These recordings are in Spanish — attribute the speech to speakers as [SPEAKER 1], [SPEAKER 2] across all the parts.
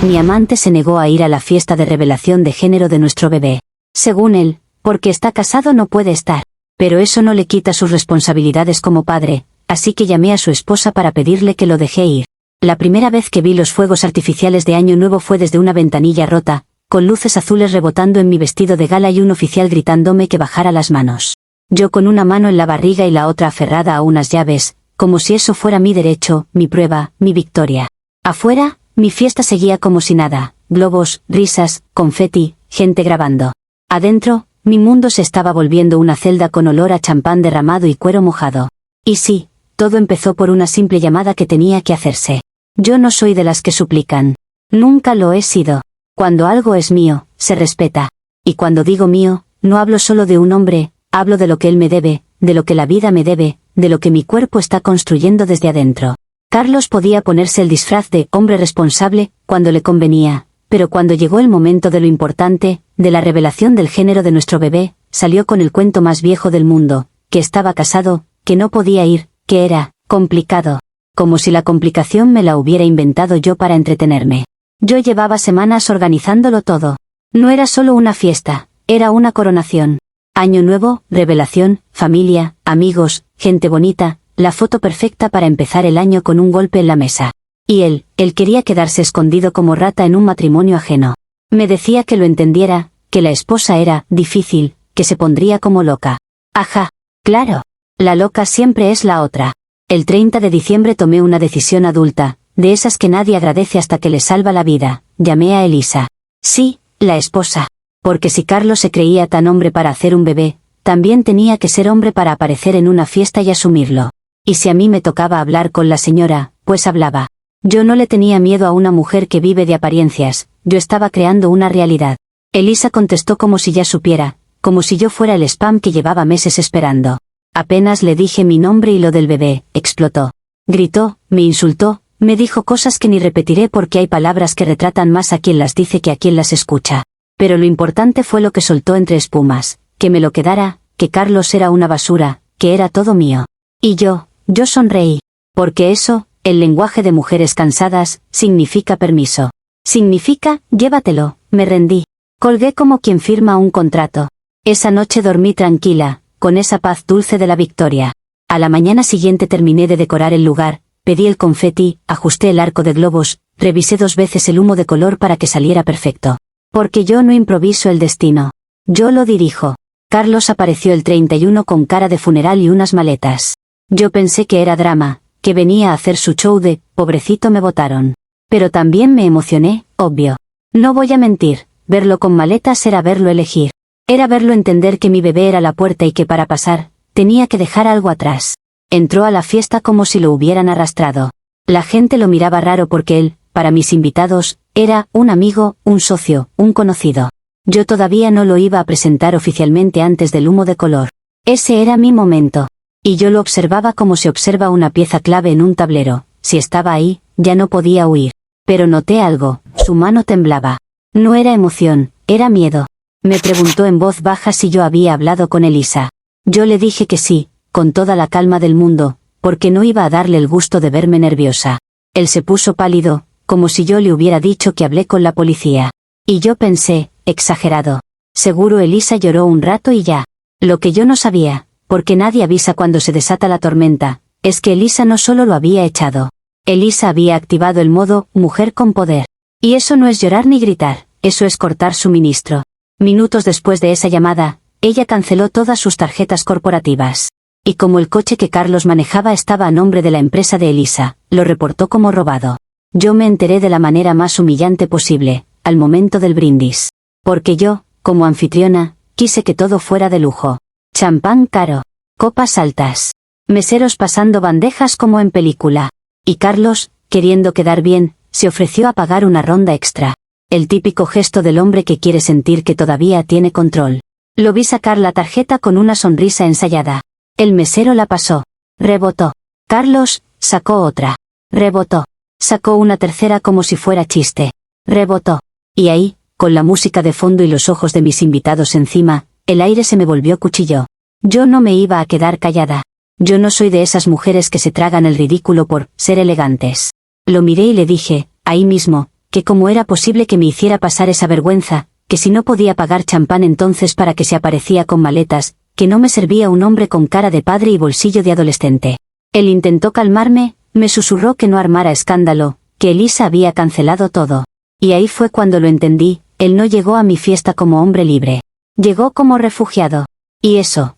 [SPEAKER 1] Mi amante se negó a ir a la fiesta de revelación de género de nuestro bebé. Según él, porque está casado no puede estar. Pero eso no le quita sus responsabilidades como padre, así que llamé a su esposa para pedirle que lo dejé ir. La primera vez que vi los fuegos artificiales de Año Nuevo fue desde una ventanilla rota, con luces azules rebotando en mi vestido de gala y un oficial gritándome que bajara las manos. Yo con una mano en la barriga y la otra aferrada a unas llaves, como si eso fuera mi derecho, mi prueba, mi victoria. Afuera, mi fiesta seguía como si nada, globos, risas, confeti, gente grabando. Adentro, mi mundo se estaba volviendo una celda con olor a champán derramado y cuero mojado. Y sí, todo empezó por una simple llamada que tenía que hacerse. Yo no soy de las que suplican. Nunca lo he sido. Cuando algo es mío, se respeta. Y cuando digo mío, no hablo solo de un hombre, hablo de lo que él me debe, de lo que la vida me debe, de lo que mi cuerpo está construyendo desde adentro. Carlos podía ponerse el disfraz de hombre responsable cuando le convenía, pero cuando llegó el momento de lo importante, de la revelación del género de nuestro bebé, salió con el cuento más viejo del mundo, que estaba casado, que no podía ir, que era complicado. Como si la complicación me la hubiera inventado yo para entretenerme. Yo llevaba semanas organizándolo todo. No era solo una fiesta, era una coronación. Año nuevo, revelación, familia, amigos, gente bonita, la foto perfecta para empezar el año con un golpe en la mesa. Y él quería quedarse escondido como rata en un matrimonio ajeno. Me decía que lo entendiera, que la esposa era difícil, que se pondría como loca. Ajá, claro. La loca siempre es la otra. El 30 de diciembre tomé una decisión adulta, de esas que nadie agradece hasta que le salva la vida. Llamé a Elisa. Sí, la esposa. Porque si Carlos se creía tan hombre para hacer un bebé, también tenía que ser hombre para aparecer en una fiesta y asumirlo. Y si a mí me tocaba hablar con la señora, pues hablaba. Yo no le tenía miedo a una mujer que vive de apariencias, yo estaba creando una realidad. Elisa contestó como si ya supiera, como si yo fuera el spam que llevaba meses esperando. Apenas le dije mi nombre y lo del bebé, explotó. Gritó, me insultó, me dijo cosas que ni repetiré porque hay palabras que retratan más a quien las dice que a quien las escucha. Pero lo importante fue lo que soltó entre espumas, que me lo quedara, que Carlos era una basura, que era todo mío. Y yo sonreí. Porque eso, el lenguaje de mujeres cansadas, significa permiso. Significa, llévatelo, me rendí. Colgué como quien firma un contrato. Esa noche dormí tranquila, con esa paz dulce de la victoria. A la mañana siguiente terminé de decorar el lugar, pedí el confeti, ajusté el arco de globos, revisé 2 veces el humo de color para que saliera perfecto. Porque yo no improviso el destino. Yo lo dirijo. Carlos apareció el 31 con cara de funeral y unas maletas. Yo pensé que era drama, que venía a hacer su show de, pobrecito me botaron. Pero también me emocioné, obvio. No voy a mentir, verlo con maletas era verlo elegir. Era verlo entender que mi bebé era la puerta y que para pasar, tenía que dejar algo atrás. Entró a la fiesta como si lo hubieran arrastrado. La gente lo miraba raro porque él, para mis invitados, era un amigo, un socio, un conocido. Yo todavía no lo iba a presentar oficialmente antes del humo de color. Ese era mi momento. Y yo lo observaba como se observa una pieza clave en un tablero. Si estaba ahí, ya no podía huir. Pero noté algo, su mano temblaba. No era emoción, era miedo. Me preguntó en voz baja si yo había hablado con Elisa. Yo le dije que sí, con toda la calma del mundo, porque no iba a darle el gusto de verme nerviosa. Él se puso pálido, como si yo le hubiera dicho que hablé con la policía. Y yo pensé, exagerado. Seguro Elisa lloró un rato y ya. Lo que yo no sabía, porque nadie avisa cuando se desata la tormenta, es que Elisa no solo lo había echado. Elisa había activado el modo mujer con poder. Y eso no es llorar ni gritar, eso es cortar suministro. Minutos después de esa llamada, ella canceló todas sus tarjetas corporativas. Y como el coche que Carlos manejaba estaba a nombre de la empresa de Elisa, lo reportó como robado. Yo me enteré de la manera más humillante posible, al momento del brindis. Porque yo, como anfitriona, quise que todo fuera de lujo. Champán caro, copas altas, meseros pasando bandejas como en película. Y Carlos, queriendo quedar bien, se ofreció a pagar una ronda extra. El típico gesto del hombre que quiere sentir que todavía tiene control. Lo vi sacar la tarjeta con una sonrisa ensayada. El mesero la pasó. Rebotó. Carlos, sacó otra. Rebotó. Sacó una tercera como si fuera chiste. Rebotó. Y ahí, con la música de fondo y los ojos de mis invitados encima, el aire se me volvió cuchillo. Yo no me iba a quedar callada. Yo no soy de esas mujeres que se tragan el ridículo por ser elegantes. Lo miré y le dije, ahí mismo, que cómo era posible que me hiciera pasar esa vergüenza, que si no podía pagar champán entonces para que se aparecía con maletas, que no me servía un hombre con cara de padre y bolsillo de adolescente. Él intentó calmarme, me susurró que no armara escándalo, que Elisa había cancelado todo. Y ahí fue cuando lo entendí, él no llegó a mi fiesta como hombre libre. Llegó como refugiado. Y eso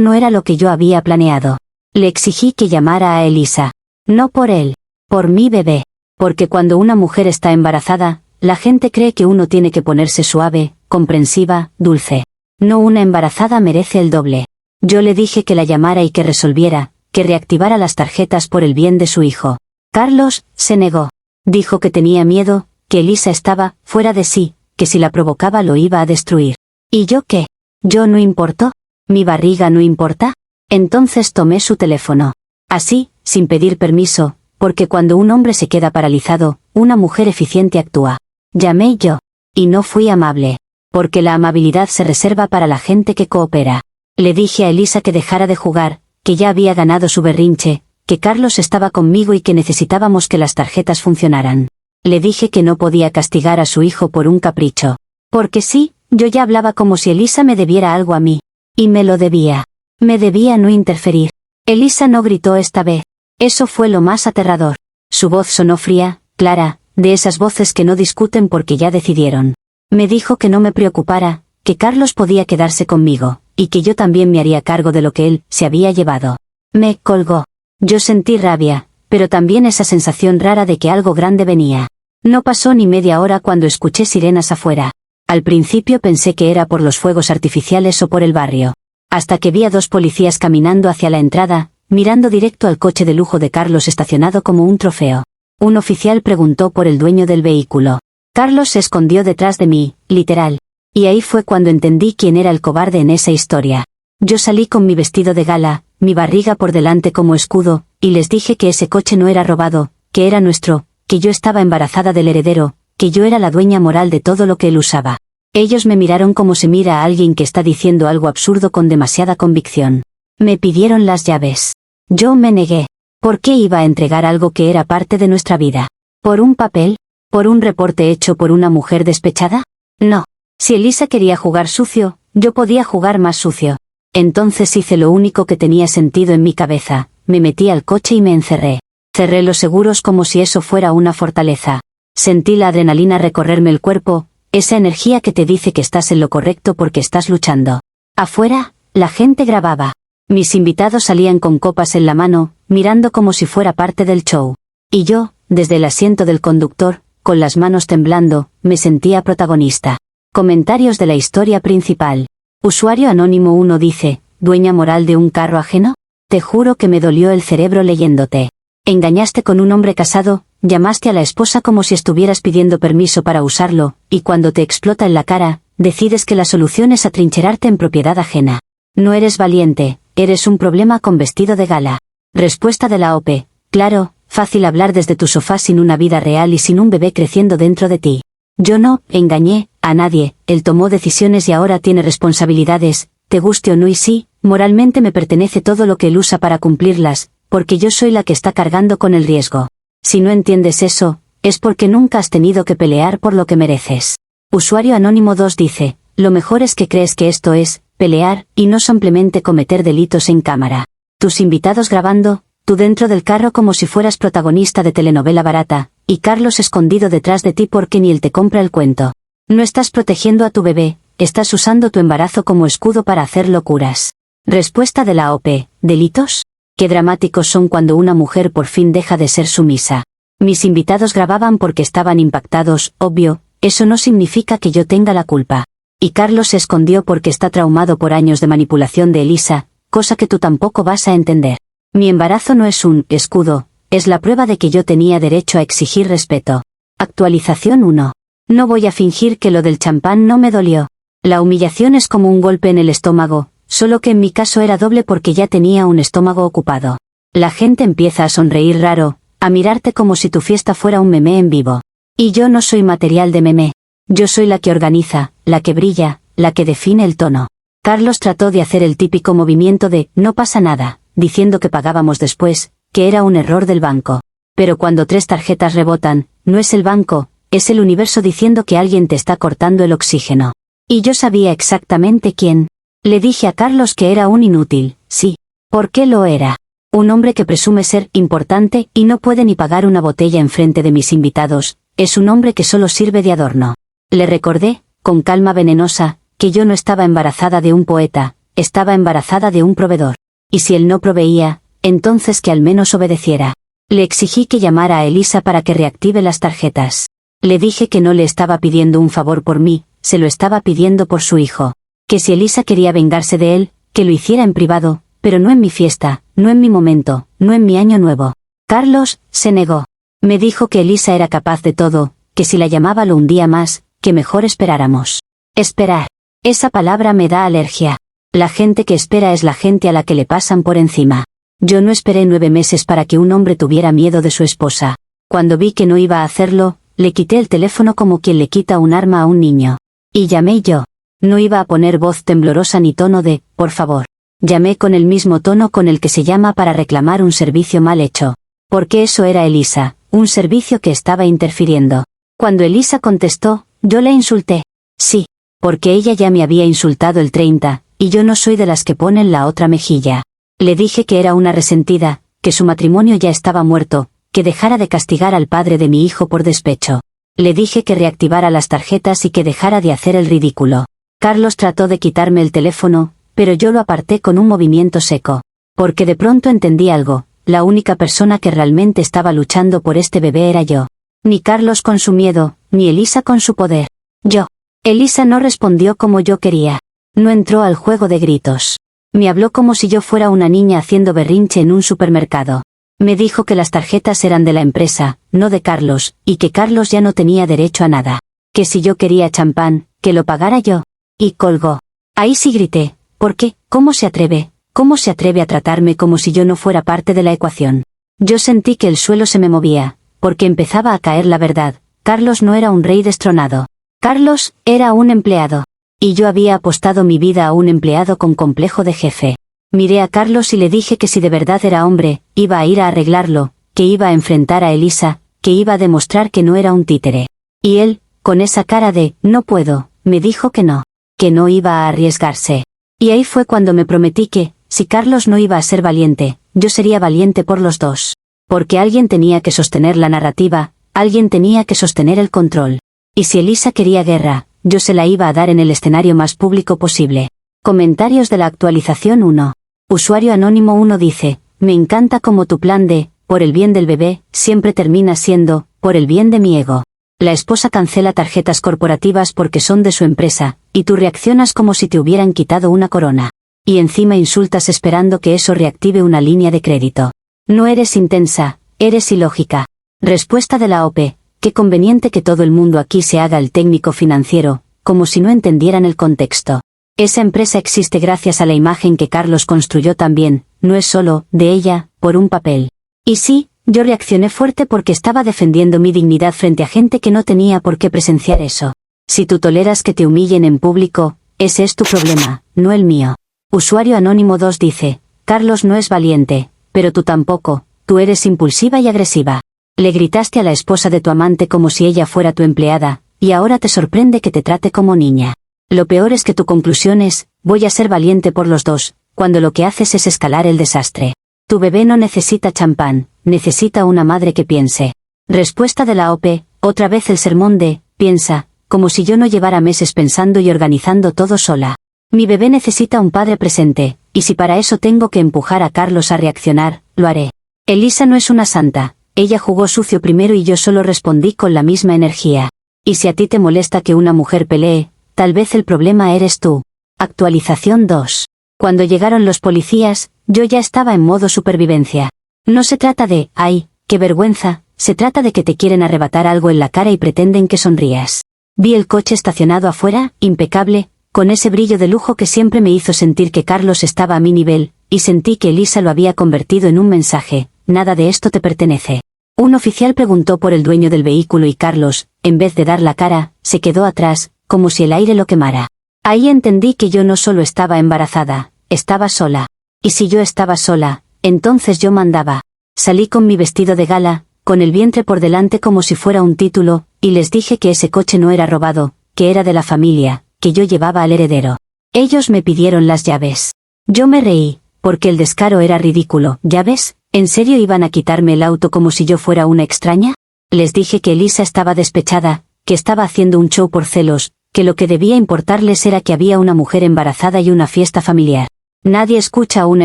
[SPEAKER 1] no era lo que yo había planeado. Le exigí que llamara a Elisa. No por él, por mi bebé. Porque cuando una mujer está embarazada, la gente cree que uno tiene que ponerse suave, comprensiva, dulce. No, una embarazada merece el doble. Yo le dije que la llamara y que resolviera, que reactivara las tarjetas por el bien de su hijo. Carlos se negó. Dijo que tenía miedo, que Elisa estaba fuera de sí, que si la provocaba lo iba a destruir. ¿Y yo qué? ¿Yo no importó? ¿Mi barriga no importa? Entonces tomé su teléfono. Así, sin pedir permiso, porque cuando un hombre se queda paralizado, una mujer eficiente actúa. Llamé yo. Y no fui amable. Porque la amabilidad se reserva para la gente que coopera. Le dije a Elisa que dejara de jugar, que ya había ganado su berrinche, que Carlos estaba conmigo y que necesitábamos que las tarjetas funcionaran. Le dije que no podía castigar a su hijo por un capricho. Porque sí, yo ya hablaba como si Elisa me debiera algo a mí. Y me lo debía. Me debía no interferir. Elisa no gritó esta vez. Eso fue lo más aterrador. Su voz sonó fría, clara, de esas voces que no discuten porque ya decidieron. Me dijo que no me preocupara, que Carlos podía quedarse conmigo, y que yo también me haría cargo de lo que él se había llevado. Me colgó. Yo sentí rabia, pero también esa sensación rara de que algo grande venía. No pasó ni media hora cuando escuché sirenas afuera. Al principio pensé que era por los fuegos artificiales o por el barrio. Hasta que vi a 2 policías caminando hacia la entrada, mirando directo al coche de lujo de Carlos estacionado como un trofeo. Un oficial preguntó por el dueño del vehículo. Carlos se escondió detrás de mí, literal. Y ahí fue cuando entendí quién era el cobarde en esa historia. Yo salí con mi vestido de gala, mi barriga por delante como escudo, y les dije que ese coche no era robado, que era nuestro, que yo estaba embarazada del heredero, que yo era la dueña moral de todo lo que él usaba. Ellos me miraron como se mira a alguien que está diciendo algo absurdo con demasiada convicción. Me pidieron las llaves. Yo me negué. ¿Por qué iba a entregar algo que era parte de nuestra vida? ¿Por un papel? ¿Por un reporte hecho por una mujer despechada? No. Si Elisa quería jugar sucio, yo podía jugar más sucio. Entonces hice lo único que tenía sentido en mi cabeza, me metí al coche y me encerré. Cerré los seguros como si eso fuera una fortaleza. Sentí la adrenalina recorrerme el cuerpo, esa energía que te dice que estás en lo correcto porque estás luchando. Afuera, la gente grababa. Mis invitados salían con copas en la mano, mirando como si fuera parte del show. Y yo, desde el asiento del conductor, con las manos temblando, me sentía protagonista. Comentarios de la historia principal. Usuario anónimo 1 dice, ¿dueña moral de un carro ajeno? Te juro que me dolió el cerebro leyéndote. Engañaste con un hombre casado, llamaste a la esposa como si estuvieras pidiendo permiso para usarlo, y cuando te explota en la cara, decides que la solución es atrincherarte en propiedad ajena. No eres valiente, eres un problema con vestido de gala. Respuesta de la OP. Claro, fácil hablar desde tu sofá sin una vida real y sin un bebé creciendo dentro de ti. Yo no engañé a nadie, él tomó decisiones y ahora tiene responsabilidades, te guste o no, y sí, moralmente me pertenece todo lo que él usa para cumplirlas, porque yo soy la que está cargando con el riesgo. Si no entiendes eso, es porque nunca has tenido que pelear por lo que mereces. Usuario anónimo 2 dice, lo mejor es que crees que esto es pelear, y no simplemente cometer delitos en cámara. Tus invitados grabando, tú dentro del carro como si fueras protagonista de telenovela barata, y Carlos escondido detrás de ti porque ni él te compra el cuento. No estás protegiendo a tu bebé, estás usando tu embarazo como escudo para hacer locuras. Respuesta de la OP, ¿delitos? Qué dramáticos son cuando una mujer por fin deja de ser sumisa. Mis invitados grababan porque estaban impactados, obvio, eso no significa que yo tenga la culpa. Y Carlos se escondió porque está traumado por años de manipulación de Elisa, cosa que tú tampoco vas a entender. Mi embarazo no es un escudo, es la prueba de que yo tenía derecho a exigir respeto. Actualización 1. No voy a fingir que lo del champán no me dolió. La humillación es como un golpe en el estómago, solo que en mi caso era doble porque ya tenía un estómago ocupado. La gente empieza a sonreír raro, a mirarte como si tu fiesta fuera un meme en vivo. Y yo no soy material de meme. Yo soy la que organiza, la que brilla, la que define el tono. Carlos trató de hacer el típico movimiento de «no pasa nada», diciendo que pagábamos después, que era un error del banco. Pero cuando 3 tarjetas rebotan, no es el banco, Es el universo diciendo que alguien te está cortando el oxígeno. Y yo sabía exactamente quién. Le dije a Carlos que era un inútil, sí. ¿Por qué lo era? Un hombre que presume ser importante y no puede ni pagar una botella enfrente de mis invitados, es un hombre que solo sirve de adorno. Le recordé, con calma venenosa, que yo no estaba embarazada de un poeta, estaba embarazada de un proveedor. Y si él no proveía, entonces que al menos obedeciera. Le exigí que llamara a Elisa para que reactive las tarjetas. Le dije que no le estaba pidiendo un favor por mí, se lo estaba pidiendo por su hijo. Que si Elisa quería vengarse de él, que lo hiciera en privado, pero no en mi fiesta, no en mi momento, no en mi año nuevo. Carlos se negó. Me dijo que Elisa era capaz de todo, que si la llamaba lo hundía más, que mejor esperáramos. Esperar. Esa palabra me da alergia. La gente que espera es la gente a la que le pasan por encima. Yo no esperé 9 meses para que un hombre tuviera miedo de su esposa. Cuando vi que no iba a hacerlo, le quité el teléfono como quien le quita un arma a un niño. Y llamé yo. No iba a poner voz temblorosa ni tono de, por favor. Llamé con el mismo tono con el que se llama para reclamar un servicio mal hecho. Porque eso era Elisa, un servicio que estaba interfiriendo. Cuando Elisa contestó, yo la insulté. Sí. Porque ella ya me había insultado el 30, y yo no soy de las que ponen la otra mejilla. Le dije que era una resentida, que su matrimonio ya estaba muerto, que dejara de castigar al padre de mi hijo por despecho. Le dije que reactivara las tarjetas y que dejara de hacer el ridículo. Carlos trató de quitarme el teléfono, pero yo lo aparté con un movimiento seco. Porque de pronto entendí algo, la única persona que realmente estaba luchando por este bebé era yo. Ni Carlos con su miedo, ni Elisa con su poder. Yo. Elisa no respondió como yo quería. No entró al juego de gritos. Me habló como si yo fuera una niña haciendo berrinche en un supermercado. Me dijo que las tarjetas eran de la empresa, no de Carlos, y que Carlos ya no tenía derecho a nada. Que si yo quería champán, que lo pagara yo. Y colgó. Ahí sí grité. ¿Por qué? ¿Cómo se atreve? ¿Cómo se atreve a tratarme como si yo no fuera parte de la ecuación? Yo sentí que el suelo se me movía, porque empezaba a caer la verdad. Carlos no era un rey destronado. Carlos era un empleado. Y yo había apostado mi vida a un empleado con complejo de jefe. Miré a Carlos y le dije que si de verdad era hombre, iba a ir a arreglarlo, que iba a enfrentar a Elisa, que iba a demostrar que no era un títere. Y él, con esa cara de, no puedo, me dijo que no iba a arriesgarse. Y ahí fue cuando me prometí que, si Carlos no iba a ser valiente, yo sería valiente por los dos. Porque alguien tenía que sostener la narrativa, alguien tenía que sostener el control. Y si Elisa quería guerra, yo se la iba a dar en el escenario más público posible. Comentarios de la actualización 1. Usuario anónimo 1 dice, me encanta como tu plan de, por el bien del bebé, siempre termina siendo, por el bien de mi ego. La esposa cancela tarjetas corporativas porque son de su empresa, y tú reaccionas como si te hubieran quitado una corona. Y encima insultas esperando que eso reactive una línea de crédito. No eres intensa, eres ilógica. Respuesta de la OP. Qué conveniente que todo el mundo aquí se haga el técnico financiero, como si no entendieran el contexto. Esa empresa existe gracias a la imagen que Carlos construyó también, no es solo, de ella, por un papel. Y sí, yo reaccioné fuerte porque estaba defendiendo mi dignidad frente a gente que no tenía por qué presenciar eso. Si tú toleras que te humillen en público, ese es tu problema, no el mío. Usuario anónimo 2 dice, Carlos no es valiente, pero tú tampoco, tú eres impulsiva y agresiva. Le gritaste a la esposa de tu amante como si ella fuera tu empleada, y ahora te sorprende que te trate como niña. Lo peor es que tu conclusión es, voy a ser valiente por los dos, cuando lo que haces es escalar el desastre. Tu bebé no necesita champán, necesita una madre que piense. Respuesta de la OP, otra vez el sermón de, piensa, como si yo no llevara meses pensando y organizando todo sola. Mi bebé necesita un padre presente, y si para eso tengo que empujar a Carlos a reaccionar, lo haré. Elisa no es una santa. Ella jugó sucio primero y yo solo respondí con la misma energía. Y si a ti te molesta que una mujer pelee, tal vez el problema eres tú. Actualización 2. Cuando llegaron los policías, yo ya estaba en modo supervivencia. No se trata de, ay, qué vergüenza, se trata de que te quieren arrebatar algo en la cara y pretenden que sonrías. Vi el coche estacionado afuera, impecable, con ese brillo de lujo que siempre me hizo sentir que Carlos estaba a mi nivel, y sentí que Elisa lo había convertido en un mensaje, nada de esto te pertenece. Un oficial preguntó por el dueño del vehículo y Carlos, en vez de dar la cara, se quedó atrás, como si el aire lo quemara. Ahí entendí que yo no solo estaba embarazada, estaba sola. Y si yo estaba sola, entonces yo mandaba. Salí con mi vestido de gala, con el vientre por delante como si fuera un título, y les dije que ese coche no era robado, que era de la familia, que yo llevaba al heredero. Ellos me pidieron las llaves. Yo me reí, porque el descaro era ridículo. ¿Llaves? ¿En serio iban a quitarme el auto como si yo fuera una extraña? Les dije que Elisa estaba despechada, que estaba haciendo un show por celos, que lo que debía importarles era que había una mujer embarazada y una fiesta familiar. Nadie escucha a una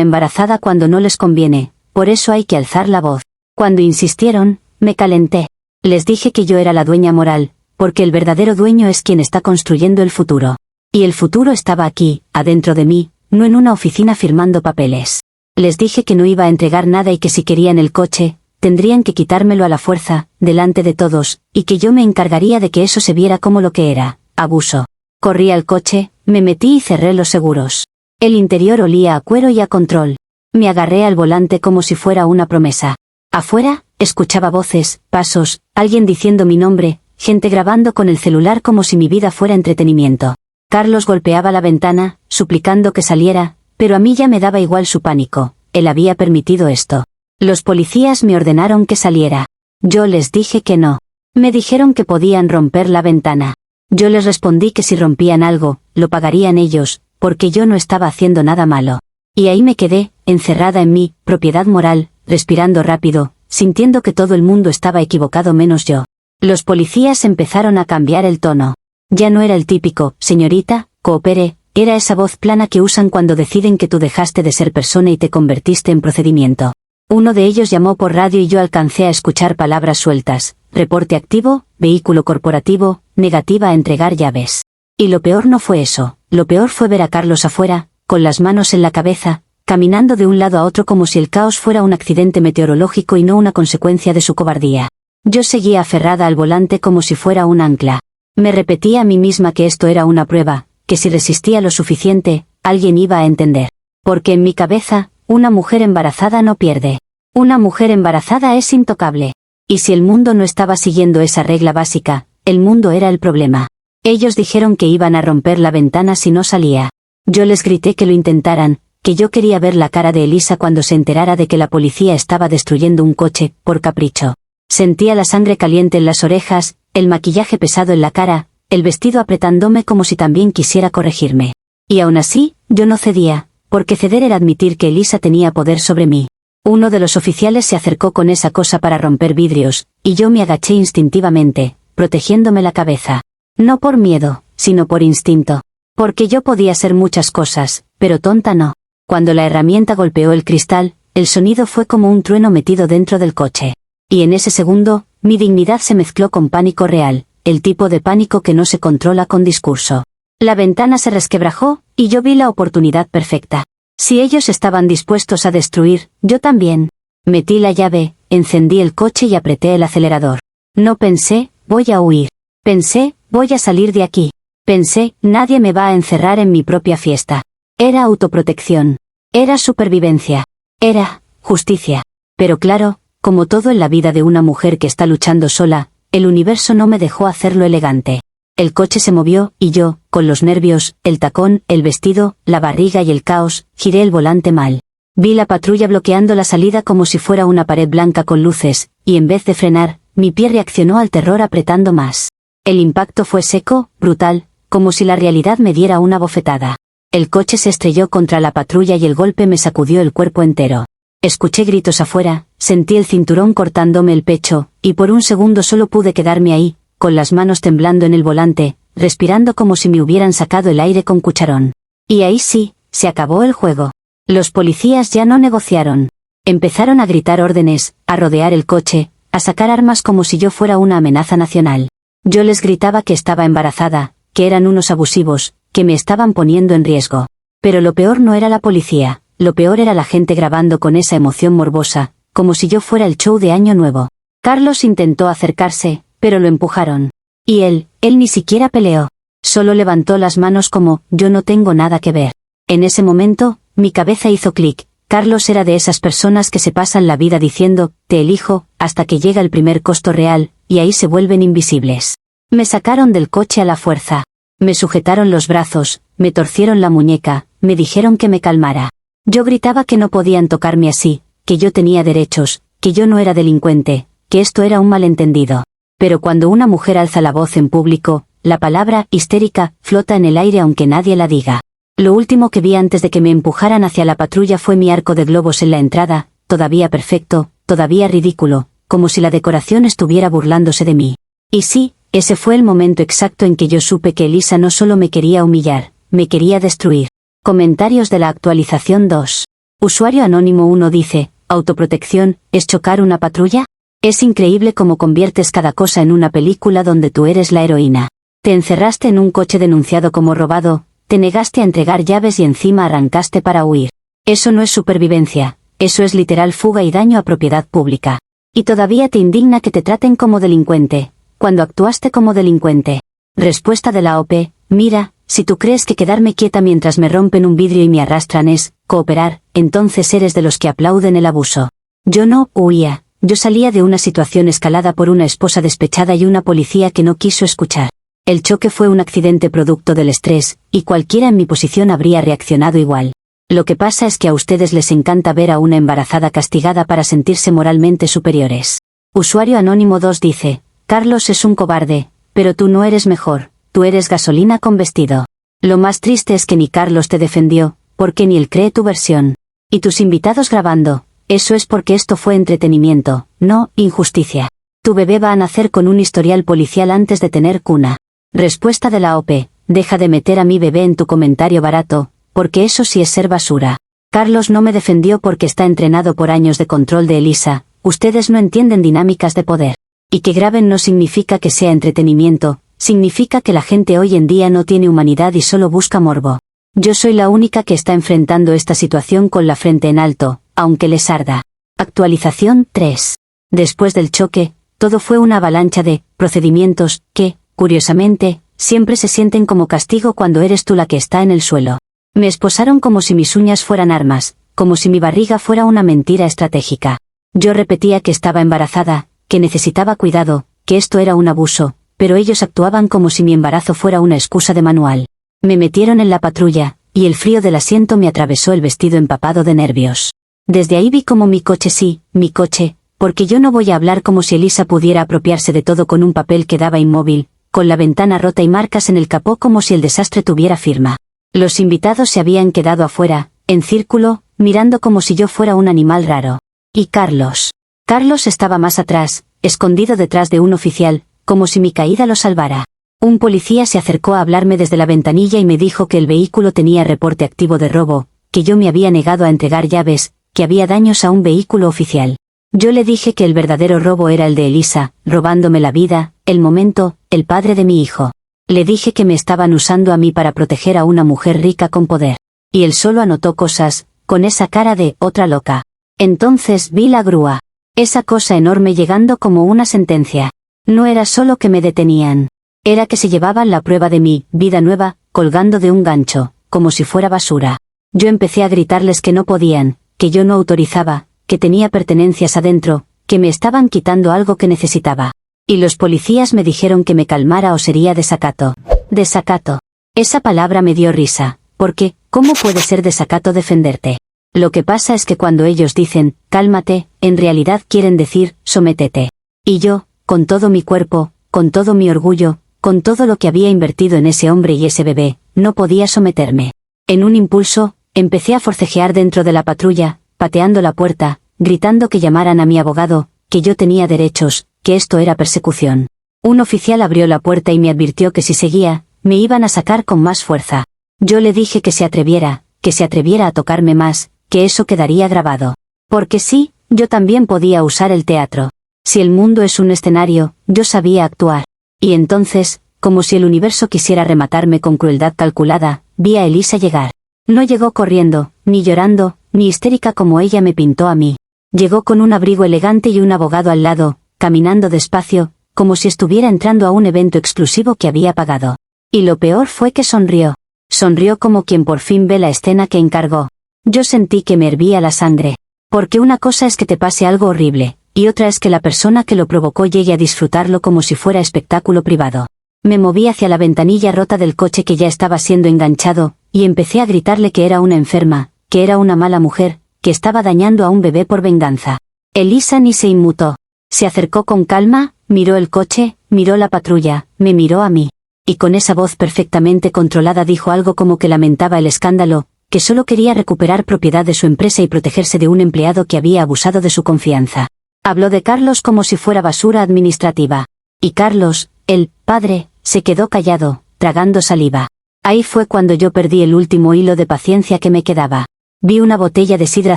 [SPEAKER 1] embarazada cuando no les conviene, por eso hay que alzar la voz. Cuando insistieron, me calenté. Les dije que yo era la dueña moral, porque el verdadero dueño es quien está construyendo el futuro. Y el futuro estaba aquí, adentro de mí, no en una oficina firmando papeles. Les dije que no iba a entregar nada y que si querían el coche, tendrían que quitármelo a la fuerza, delante de todos, y que yo me encargaría de que eso se viera como lo que era, abuso. Corrí al coche, me metí y cerré los seguros. El interior olía a cuero y a control. Me agarré al volante como si fuera una promesa. Afuera, escuchaba voces, pasos, alguien diciendo mi nombre, gente grabando con el celular como si mi vida fuera entretenimiento. Carlos golpeaba la ventana, suplicando que saliera, pero a mí ya me daba igual su pánico, él había permitido esto. Los policías me ordenaron que saliera. Yo les dije que no. Me dijeron que podían romper la ventana. Yo les respondí que si rompían algo, lo pagarían ellos, porque yo no estaba haciendo nada malo. Y ahí me quedé, encerrada en mi propiedad moral, respirando rápido, sintiendo que todo el mundo estaba equivocado menos yo. Los policías empezaron a cambiar el tono. Ya no era el típico, señorita, coopere, era esa voz plana que usan cuando deciden que tú dejaste de ser persona y te convertiste en procedimiento. Uno de ellos llamó por radio y yo alcancé a escuchar palabras sueltas: reporte activo, vehículo corporativo, negativa a entregar llaves. Y lo peor no fue eso, lo peor fue ver a Carlos afuera, con las manos en la cabeza, caminando de un lado a otro como si el caos fuera un accidente meteorológico y no una consecuencia de su cobardía. Yo seguía aferrada al volante como si fuera un ancla. Me repetía a mí misma que esto era una prueba, que si resistía lo suficiente, alguien iba a entender. Porque en mi cabeza, una mujer embarazada no pierde. Una mujer embarazada es intocable. Y si el mundo no estaba siguiendo esa regla básica, el mundo era el problema. Ellos dijeron que iban a romper la ventana si no salía. Yo les grité que lo intentaran, que yo quería ver la cara de Elisa cuando se enterara de que la policía estaba destruyendo un coche, por capricho. Sentía la sangre caliente en las orejas, el maquillaje pesado en la cara, el vestido apretándome como si también quisiera corregirme. Y aún así, yo no cedía, porque ceder era admitir que Elisa tenía poder sobre mí. Uno de los oficiales se acercó con esa cosa para romper vidrios, y yo me agaché instintivamente, protegiéndome la cabeza. No por miedo, sino por instinto. Porque yo podía ser muchas cosas, pero tonta no. Cuando la herramienta golpeó el cristal, el sonido fue como un trueno metido dentro del coche. Y en ese segundo, mi dignidad se mezcló con pánico real, el tipo de pánico que no se controla con discurso. La ventana se resquebrajó, y yo vi la oportunidad perfecta. Si ellos estaban dispuestos a destruir, yo también. Metí la llave, encendí el coche y apreté el acelerador. No pensé, voy a huir. Pensé, voy a salir de aquí. Pensé, nadie me va a encerrar en mi propia fiesta. Era autoprotección. Era supervivencia. Era justicia. Pero claro, como todo en la vida de una mujer que está luchando sola, el universo no me dejó hacerlo elegante. El coche se movió, y yo, con los nervios, el tacón, el vestido, la barriga y el caos, giré el volante mal. Vi la patrulla bloqueando la salida como si fuera una pared blanca con luces, y en vez de frenar, mi pie reaccionó al terror apretando más. El impacto fue seco, brutal, como si la realidad me diera una bofetada. El coche se estrelló contra la patrulla y el golpe me sacudió el cuerpo entero. Escuché gritos afuera, sentí el cinturón cortándome el pecho, y por un segundo solo pude quedarme ahí, con las manos temblando en el volante, respirando como si me hubieran sacado el aire con cucharón. Y ahí sí, se acabó el juego. Los policías ya no negociaron. Empezaron a gritar órdenes, a rodear el coche, a sacar armas como si yo fuera una amenaza nacional. Yo les gritaba que estaba embarazada, que eran unos abusivos, que me estaban poniendo en riesgo. Pero lo peor no era la policía, lo peor era la gente grabando con esa emoción morbosa, como si yo fuera el show de Año Nuevo. Carlos intentó acercarse, pero lo empujaron. Y él ni siquiera peleó. Solo levantó las manos como, yo no tengo nada que ver. En ese momento, mi cabeza hizo clic. Carlos era de esas personas que se pasan la vida diciendo, te elijo, hasta que llega el primer costo real, y ahí se vuelven invisibles. Me sacaron del coche a la fuerza. Me sujetaron los brazos, me torcieron la muñeca, me dijeron que me calmara. Yo gritaba que no podían tocarme así, que yo tenía derechos, que yo no era delincuente, que esto era un malentendido. Pero cuando una mujer alza la voz en público, la palabra histérica flota en el aire aunque nadie la diga. Lo último que vi antes de que me empujaran hacia la patrulla fue mi arco de globos en la entrada, todavía perfecto, todavía ridículo, como si la decoración estuviera burlándose de mí. Y sí, ese fue el momento exacto en que yo supe que Elisa no solo me quería humillar, me quería destruir. Comentarios de la actualización 2. Usuario anónimo 1 dice, ¿autoprotección es chocar una patrulla? Es increíble cómo conviertes cada cosa en una película donde tú eres la heroína. Te encerraste en un coche denunciado como robado, te negaste a entregar llaves y encima arrancaste para huir. Eso no es supervivencia, eso es literal fuga y daño a propiedad pública. Y todavía te indigna que te traten como delincuente, cuando actuaste como delincuente. Respuesta de la OP, mira, si tú crees que quedarme quieta mientras me rompen un vidrio y me arrastran es cooperar, entonces eres de los que aplauden el abuso. Yo no huía, yo salía de una situación escalada por una esposa despechada y una policía que no quiso escuchar. El choque fue un accidente producto del estrés, y cualquiera en mi posición habría reaccionado igual. Lo que pasa es que a ustedes les encanta ver a una embarazada castigada para sentirse moralmente superiores. Usuario anónimo 2 dice, Carlos es un cobarde, pero tú no eres mejor, tú eres gasolina con vestido. Lo más triste es que ni Carlos te defendió, porque ni él cree tu versión. Y tus invitados grabando, eso es porque esto fue entretenimiento, no injusticia. Tu bebé va a nacer con un historial policial antes de tener cuna. Respuesta de la OP, deja de meter a mi bebé en tu comentario barato, porque eso sí es ser basura. Carlos no me defendió porque está entrenado por años de control de Elisa, ustedes no entienden dinámicas de poder. Y que graben no significa que sea entretenimiento, significa que la gente hoy en día no tiene humanidad y solo busca morbo. Yo soy la única que está enfrentando esta situación con la frente en alto, aunque les arda. Actualización 3. Después del choque, todo fue una avalancha de procedimientos que, curiosamente, siempre se sienten como castigo cuando eres tú la que está en el suelo. Me esposaron como si mis uñas fueran armas, como si mi barriga fuera una mentira estratégica. Yo repetía que estaba embarazada, que necesitaba cuidado, que esto era un abuso, pero ellos actuaban como si mi embarazo fuera una excusa de manual. Me metieron en la patrulla, y el frío del asiento me atravesó el vestido empapado de nervios. Desde ahí vi como mi coche sí, mi coche, porque yo no voy a hablar como si Elisa pudiera apropiarse de todo con un papel que daba inmóvil, con la ventana rota y marcas en el capó como si el desastre tuviera firma. Los invitados se habían quedado afuera, en círculo, mirando como si yo fuera un animal raro. Y Carlos. Carlos estaba más atrás, escondido detrás de un oficial, como si mi caída lo salvara. Un policía se acercó a hablarme desde la ventanilla y me dijo que el vehículo tenía reporte activo de robo, que yo me había negado a entregar llaves, que había daños a un vehículo oficial. Yo le dije que el verdadero robo era el de Elisa, robándome la vida, el momento, el padre de mi hijo. Le dije que me estaban usando a mí para proteger a una mujer rica con poder. Y él solo anotó cosas, con esa cara de otra loca. Entonces vi la grúa. Esa cosa enorme llegando como una sentencia. No era solo que me detenían. Era que se llevaban la prueba de mi vida nueva, colgando de un gancho, como si fuera basura. Yo empecé a gritarles que no podían, que yo no autorizaba, que tenía pertenencias adentro, que me estaban quitando algo que necesitaba. Y los policías me dijeron que me calmara o sería desacato. Desacato. Esa palabra me dio risa, porque, ¿cómo puede ser desacato defenderte? Lo que pasa es que cuando ellos dicen, cálmate, en realidad quieren decir, sométete. Y yo, con todo mi cuerpo, con todo mi orgullo, con todo lo que había invertido en ese hombre y ese bebé, no podía someterme. En un impulso, empecé a forcejear dentro de la patrulla, pateando la puerta, gritando que llamaran a mi abogado, que yo tenía derechos, que esto era persecución. Un oficial abrió la puerta y me advirtió que si seguía, me iban a sacar con más fuerza. Yo le dije que se atreviera a tocarme más, que eso quedaría grabado. Porque sí, yo también podía usar el teatro. Si el mundo es un escenario, yo sabía actuar. Y entonces, como si el universo quisiera rematarme con crueldad calculada, vi a Elisa llegar. No llegó corriendo, ni llorando, ni histérica como ella me pintó a mí. Llegó con un abrigo elegante y un abogado al lado, caminando despacio, como si estuviera entrando a un evento exclusivo que había pagado. Y lo peor fue que sonrió. Sonrió como quien por fin ve la escena que encargó. Yo sentí que me hervía la sangre. Porque una cosa es que te pase algo horrible, y otra es que la persona que lo provocó llegue a disfrutarlo como si fuera espectáculo privado. Me moví hacia la ventanilla rota del coche que ya estaba siendo enganchado, y empecé a gritarle que era una enferma, que era una mala mujer, que estaba dañando a un bebé por venganza. Elisa ni se inmutó. Se acercó con calma, miró el coche, miró la patrulla, me miró a mí. Y con esa voz perfectamente controlada dijo algo como que lamentaba el escándalo, que solo quería recuperar propiedad de su empresa y protegerse de un empleado que había abusado de su confianza. Habló de Carlos como si fuera basura administrativa. Y Carlos, el padre, se quedó callado, tragando saliva. Ahí fue cuando yo perdí el último hilo de paciencia que me quedaba. Vi una botella de sidra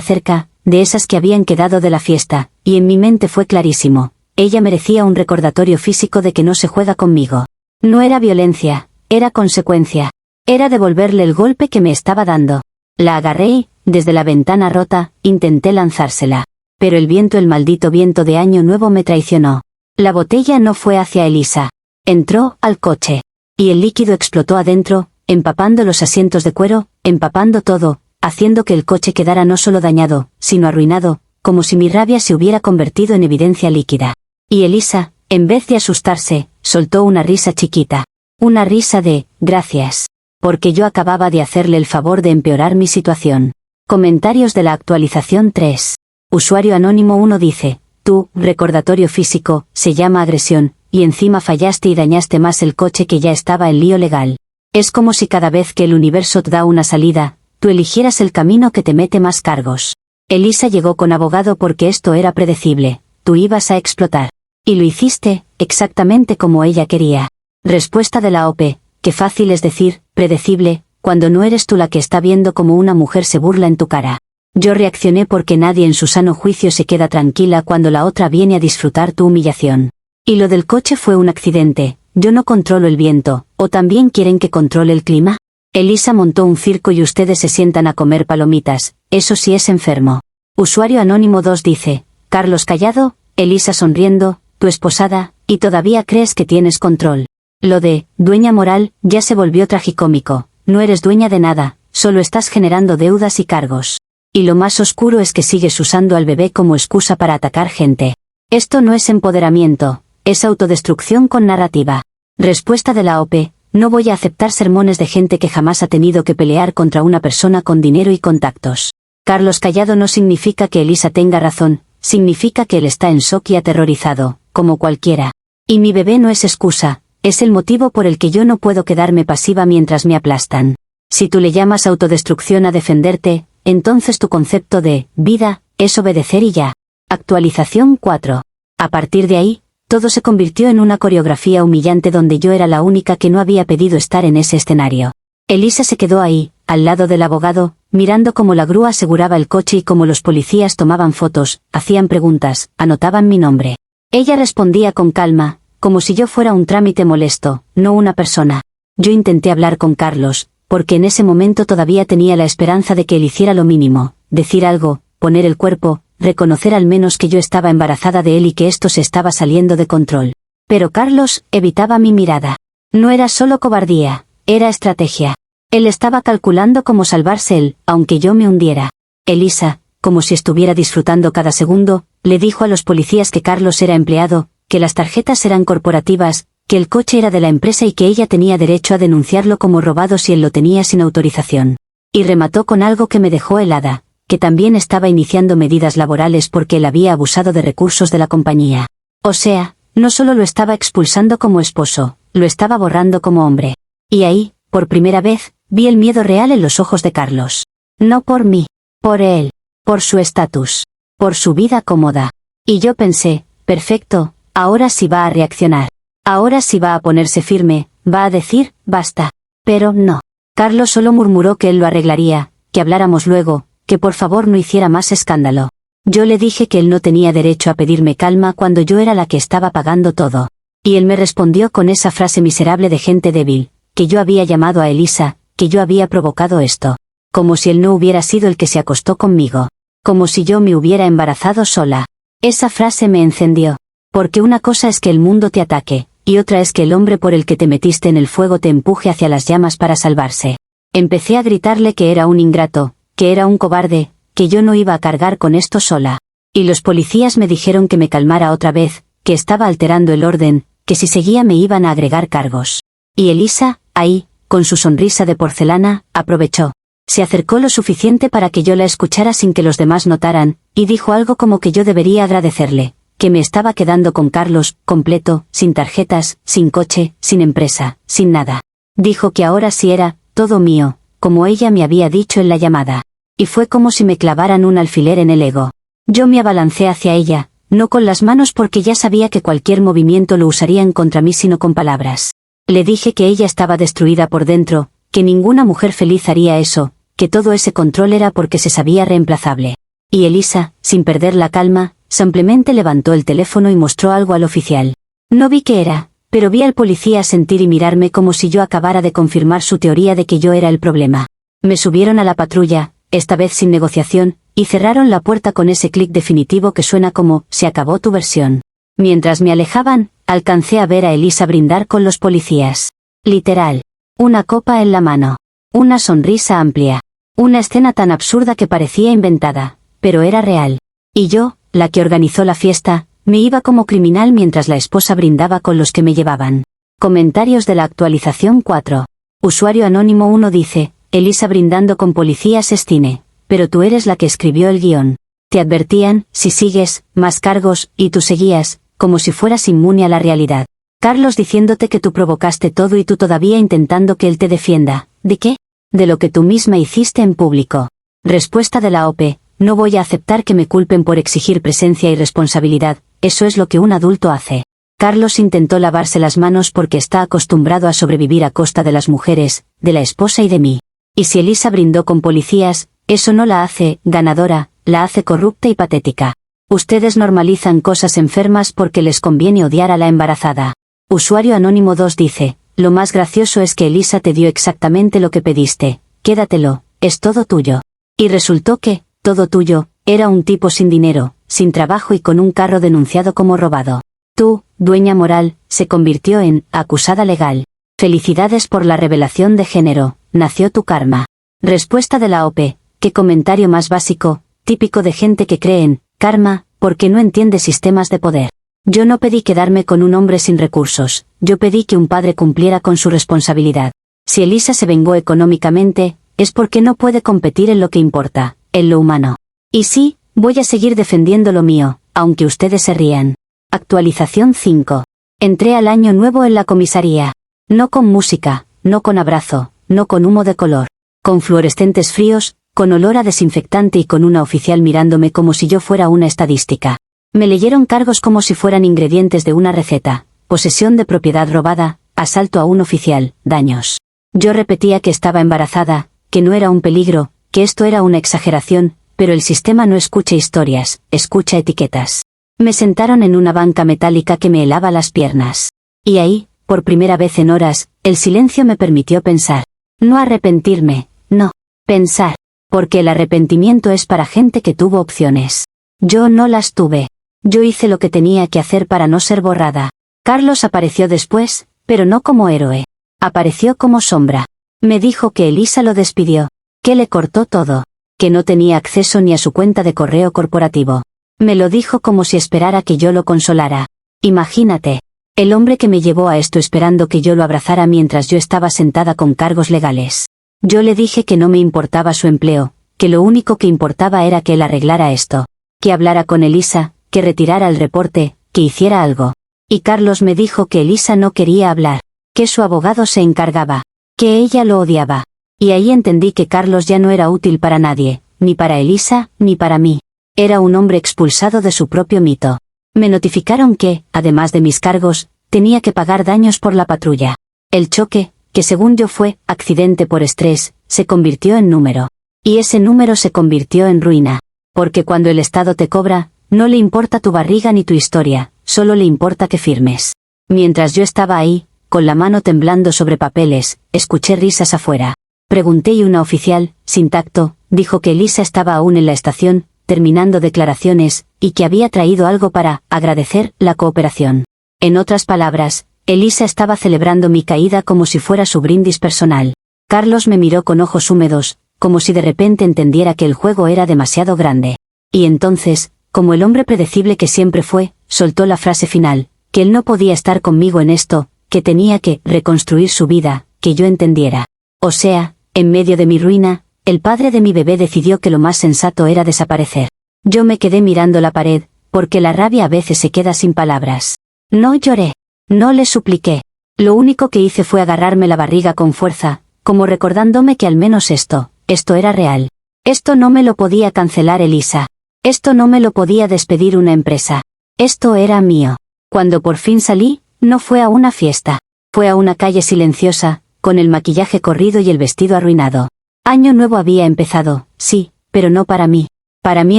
[SPEAKER 1] cerca, de esas que habían quedado de la fiesta, y en mi mente fue clarísimo. Ella merecía un recordatorio físico de que no se juega conmigo. No era violencia, era consecuencia. Era devolverle el golpe que me estaba dando. La agarré y, desde la ventana rota, intenté lanzársela. Pero el viento, el maldito viento de Año Nuevo me traicionó. La botella no fue hacia Elisa. Entró al coche. Y el líquido explotó adentro, empapando los asientos de cuero, empapando todo, haciendo que el coche quedara no solo dañado, sino arruinado, como si mi rabia se hubiera convertido en evidencia líquida. Y Elisa, en vez de asustarse, soltó una risa chiquita. Una risa de, gracias. Porque yo acababa de hacerle el favor de empeorar mi situación. Comentarios de la actualización 3. Usuario anónimo 1 dice, tú, recordatorio físico, se llama agresión, y encima fallaste y dañaste más el coche que ya estaba en lío legal. Es como si cada vez que el universo te da una salida, tú eligieras el camino que te mete más cargos. Elisa llegó con abogado porque esto era predecible, tú ibas a explotar. Y lo hiciste, exactamente como ella quería. Respuesta de la OP, qué fácil es decir, predecible, cuando no eres tú la que está viendo como una mujer se burla en tu cara. Yo reaccioné porque nadie en su sano juicio se queda tranquila cuando la otra viene a disfrutar tu humillación. Y lo del coche fue un accidente, yo no controlo el viento, ¿o también quieren que controle el clima? Elisa montó un circo y ustedes se sientan a comer palomitas, eso sí es enfermo. Usuario anónimo 2 dice, Carlos callado, Elisa sonriendo, tu esposada, y todavía crees que tienes control. Lo de, dueña moral, ya se volvió tragicómico, no eres dueña de nada, solo estás generando deudas y cargos. Y lo más oscuro es que sigues usando al bebé como excusa para atacar gente. Esto no es empoderamiento, es autodestrucción con narrativa. Respuesta de la OP, no voy a aceptar sermones de gente que jamás ha tenido que pelear contra una persona con dinero y contactos. Carlos callado no significa que Elisa tenga razón, significa que él está en shock y aterrorizado, como cualquiera. Y mi bebé no es excusa, es el motivo por el que yo no puedo quedarme pasiva mientras me aplastan. Si tú le llamas autodestrucción a defenderte, entonces tu concepto de vida es obedecer y ya. Actualización 4. A partir de ahí, todo se convirtió en una coreografía humillante donde yo era la única que no había pedido estar en ese escenario. Elisa se quedó ahí, al lado del abogado, mirando cómo la grúa aseguraba el coche y cómo los policías tomaban fotos, hacían preguntas, anotaban mi nombre. Ella respondía con calma, como si yo fuera un trámite molesto, no una persona. Yo intenté hablar con Carlos, porque en ese momento todavía tenía la esperanza de que él hiciera lo mínimo, decir algo, poner el cuerpo, reconocer al menos que yo estaba embarazada de él y que esto se estaba saliendo de control. Pero Carlos evitaba mi mirada. No era solo cobardía, era estrategia. Él estaba calculando cómo salvarse él, aunque yo me hundiera. Elisa, como si estuviera disfrutando cada segundo, le dijo a los policías que Carlos era empleado, que las tarjetas eran corporativas, que el coche era de la empresa y que ella tenía derecho a denunciarlo como robado si él lo tenía sin autorización. Y remató con algo que me dejó helada, que también estaba iniciando medidas laborales porque él había abusado de recursos de la compañía. O sea, no solo lo estaba expulsando como esposo, lo estaba borrando como hombre. Y ahí, por primera vez, vi el miedo real en los ojos de Carlos. No por mí, por él, por su estatus, por su vida cómoda. Y yo pensé, perfecto, ahora sí va a reaccionar. Ahora sí va a ponerse firme, va a decir, basta. Pero no. Carlos solo murmuró que él lo arreglaría, que habláramos luego, que por favor no hiciera más escándalo. Yo le dije que él no tenía derecho a pedirme calma cuando yo era la que estaba pagando todo. Y él me respondió con esa frase miserable de gente débil, que yo había llamado a Elisa, que yo había provocado esto. Como si él no hubiera sido el que se acostó conmigo. Como si yo me hubiera embarazado sola. Esa frase me encendió. Porque una cosa es que el mundo te ataque, y otra es que el hombre por el que te metiste en el fuego te empuje hacia las llamas para salvarse. Empecé a gritarle que era un ingrato, que era un cobarde, que yo no iba a cargar con esto sola. Y los policías me dijeron que me calmara otra vez, que estaba alterando el orden, que si seguía me iban a agregar cargos. Y Elisa, ahí, con su sonrisa de porcelana, aprovechó. Se acercó lo suficiente para que yo la escuchara sin que los demás notaran, y dijo algo como que yo debería agradecerle. que me estaba quedando con Carlos, completo, sin tarjetas, sin coche, sin empresa, sin nada. Dijo que ahora sí era todo mío, como ella me había dicho en la llamada. Y fue como si me clavaran un alfiler en el ego. Yo me abalancé hacia ella, no con las manos porque ya sabía que cualquier movimiento lo usarían contra mí sino con palabras. Le dije que ella estaba destruida por dentro, que ninguna mujer feliz haría eso, que todo ese control era porque se sabía reemplazable. Y Elisa, sin perder la calma, simplemente levantó el teléfono y mostró algo al oficial. No vi qué era, pero vi al policía sentir y mirarme como si yo acabara de confirmar su teoría de que yo era el problema. Me subieron a la patrulla, esta vez sin negociación, y cerraron la puerta con ese clic definitivo que suena como «se acabó tu versión». Mientras me alejaban, alcancé a ver a Elisa brindar con los policías. Literal. Una copa en la mano. Una sonrisa amplia. Una escena tan absurda que parecía inventada, pero era real. Y yo, la que organizó la fiesta, me iba como criminal mientras la esposa brindaba con los que me llevaban. Comentarios de la actualización 4. Usuario anónimo 1 dice, Elisa brindando con policías es cine, pero tú eres la que escribió el guión. Te advertían, si sigues, más cargos, y tú seguías, como si fueras inmune a la realidad. Carlos diciéndote que tú provocaste todo y tú todavía intentando que él te defienda. ¿De qué? De lo que tú misma hiciste en público. Respuesta de la OP, no voy a aceptar que me culpen por exigir presencia y responsabilidad, eso es lo que un adulto hace. Carlos intentó lavarse las manos porque está acostumbrado a sobrevivir a costa de las mujeres, de la esposa y de mí. Y si Elisa brindó con policías, eso no la hace ganadora, la hace corrupta y patética. Ustedes normalizan cosas enfermas porque les conviene odiar a la embarazada. Usuario anónimo 2 dice, lo más gracioso es que Elisa te dio exactamente lo que pediste, quédatelo, es todo tuyo. Y resultó que, todo tuyo, era un tipo sin dinero, sin trabajo y con un carro denunciado como robado. Tú, dueña moral, se convirtió en acusada legal. Felicidades por la revelación de género, nació tu karma. Respuesta de la OP, qué comentario más básico, típico de gente que cree en karma, porque no entiende sistemas de poder. Yo no pedí quedarme con un hombre sin recursos, yo pedí que un padre cumpliera con su responsabilidad. Si Elisa se vengó económicamente, es porque no puede competir en lo que importa, en lo humano. Y sí, voy a seguir defendiendo lo mío, aunque ustedes se rían. Actualización 5. Entré al año nuevo en la comisaría. No con música, no con abrazo, no con humo de color. Con fluorescentes fríos, con olor a desinfectante y con una oficial mirándome como si yo fuera una estadística. Me leyeron cargos como si fueran ingredientes de una receta, posesión de propiedad robada, asalto a un oficial, daños. Yo repetía que estaba embarazada, que no era un peligro, que esto era una exageración, pero el sistema no escucha historias, escucha etiquetas. Me sentaron en una banca metálica que me helaba las piernas. Y ahí, por primera vez en horas, el silencio me permitió pensar. No arrepentirme, no, pensar. Porque el arrepentimiento es para gente que tuvo opciones. Yo no las tuve. Yo hice lo que tenía que hacer para no ser borrada. Carlos apareció después, pero no como héroe. Apareció como sombra. Me dijo que Elisa lo despidió, que le cortó todo, que no tenía acceso ni a su cuenta de correo corporativo. Me lo dijo como si esperara que yo lo consolara. Imagínate, el hombre que me llevó a esto esperando que yo lo abrazara mientras yo estaba sentada con cargos legales. Yo le dije que no me importaba su empleo, que lo único que importaba era que él arreglara esto, que hablara con Elisa, que retirara el reporte, que hiciera algo. Y Carlos me dijo que Elisa no quería hablar, que su abogado se encargaba, que ella lo odiaba. Y ahí entendí que Carlos ya no era útil para nadie, ni para Elisa, ni para mí. Era un hombre expulsado de su propio mito. Me notificaron que, además de mis cargos, tenía que pagar daños por la patrulla. El choque, que según yo fue accidente por estrés, se convirtió en número. Y ese número se convirtió en ruina. Porque cuando el Estado te cobra, no le importa tu barriga ni tu historia, solo le importa que firmes. Mientras yo estaba ahí, con la mano temblando sobre papeles, escuché risas afuera. Pregunté y una oficial, sin tacto, dijo que Elisa estaba aún en la estación, terminando declaraciones, y que había traído algo para agradecer la cooperación. En otras palabras, Elisa estaba celebrando mi caída como si fuera su brindis personal. Carlos me miró con ojos húmedos, como si de repente entendiera que el juego era demasiado grande. Y entonces, como el hombre predecible que siempre fue, soltó la frase final, que él no podía estar conmigo en esto, que tenía que reconstruir su vida, que yo entendiera. O sea, en medio de mi ruina, el padre de mi bebé decidió que lo más sensato era desaparecer. Yo me quedé mirando la pared, porque la rabia a veces se queda sin palabras. No lloré. No le supliqué. Lo único que hice fue agarrarme la barriga con fuerza, como recordándome que al menos esto era real. Esto no me lo podía cancelar Elisa. Esto no me lo podía despedir una empresa. Esto era mío. Cuando por fin salí, no fue a una fiesta. Fue a una calle silenciosa, con el maquillaje corrido y el vestido arruinado. Año nuevo había empezado, sí, pero no para mí. Para mí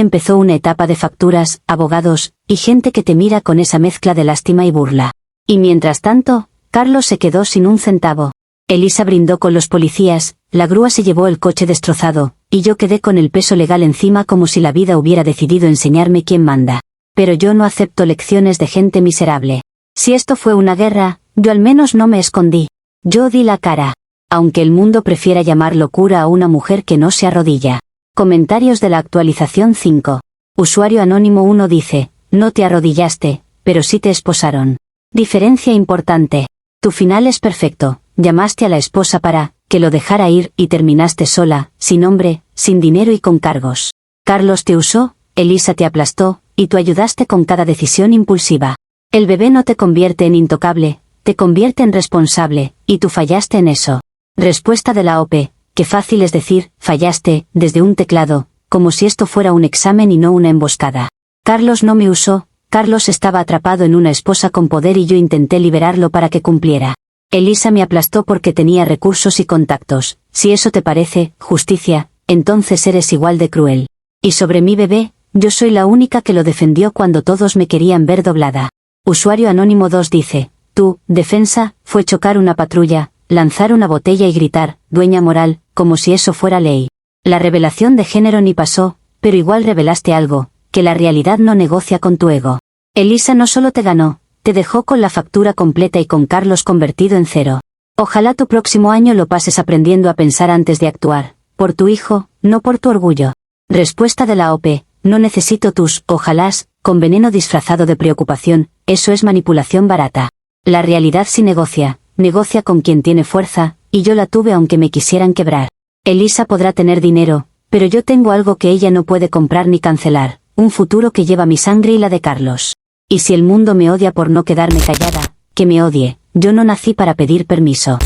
[SPEAKER 1] empezó una etapa de facturas, abogados, y gente que te mira con esa mezcla de lástima y burla. Y mientras tanto, Carlos se quedó sin un centavo. Elisa brindó con los policías, la grúa se llevó el coche destrozado, y yo quedé con el peso legal encima como si la vida hubiera decidido enseñarme quién manda. Pero yo no acepto lecciones de gente miserable. Si esto fue una guerra, yo al menos no me escondí. Yo di la cara. Aunque el mundo prefiera llamar locura a una mujer que no se arrodilla. Comentarios de la actualización 5. Usuario anónimo 1 dice, no te arrodillaste, pero sí te esposaron. Diferencia importante. Tu final es perfecto. Llamaste a la esposa para que lo dejara ir y terminaste sola, sin hombre, sin dinero y con cargos. Carlos te usó, Elisa te aplastó, y tú ayudaste con cada decisión impulsiva. El bebé no te convierte en intocable, te convierte en responsable, y tú fallaste en eso. Respuesta de la OP, qué fácil es decir, fallaste, desde un teclado, como si esto fuera un examen y no una emboscada. Carlos no me usó, Carlos estaba atrapado en una esposa con poder y yo intenté liberarlo para que cumpliera. Elisa me aplastó porque tenía recursos y contactos. Si eso te parece justicia, entonces eres igual de cruel. Y sobre mi bebé, yo soy la única que lo defendió cuando todos me querían ver doblada. Usuario anónimo 2 dice, tu defensa fue chocar una patrulla, lanzar una botella y gritar, dueña moral, como si eso fuera ley. La revelación de género ni pasó, pero igual revelaste algo, que la realidad no negocia con tu ego. Elisa no solo te ganó, te dejó con la factura completa y con Carlos convertido en cero. Ojalá tu próximo año lo pases aprendiendo a pensar antes de actuar, por tu hijo, no por tu orgullo. Respuesta de la OP, no necesito tus ojalás, con veneno disfrazado de preocupación, eso es manipulación barata. La realidad sí negocia con quien tiene fuerza, y yo la tuve aunque me quisieran quebrar. Elisa podrá tener dinero, pero yo tengo algo que ella no puede comprar ni cancelar, un futuro que lleva mi sangre y la de Carlos. Y si el mundo me odia por no quedarme callada, que me odie, yo no nací para pedir permiso.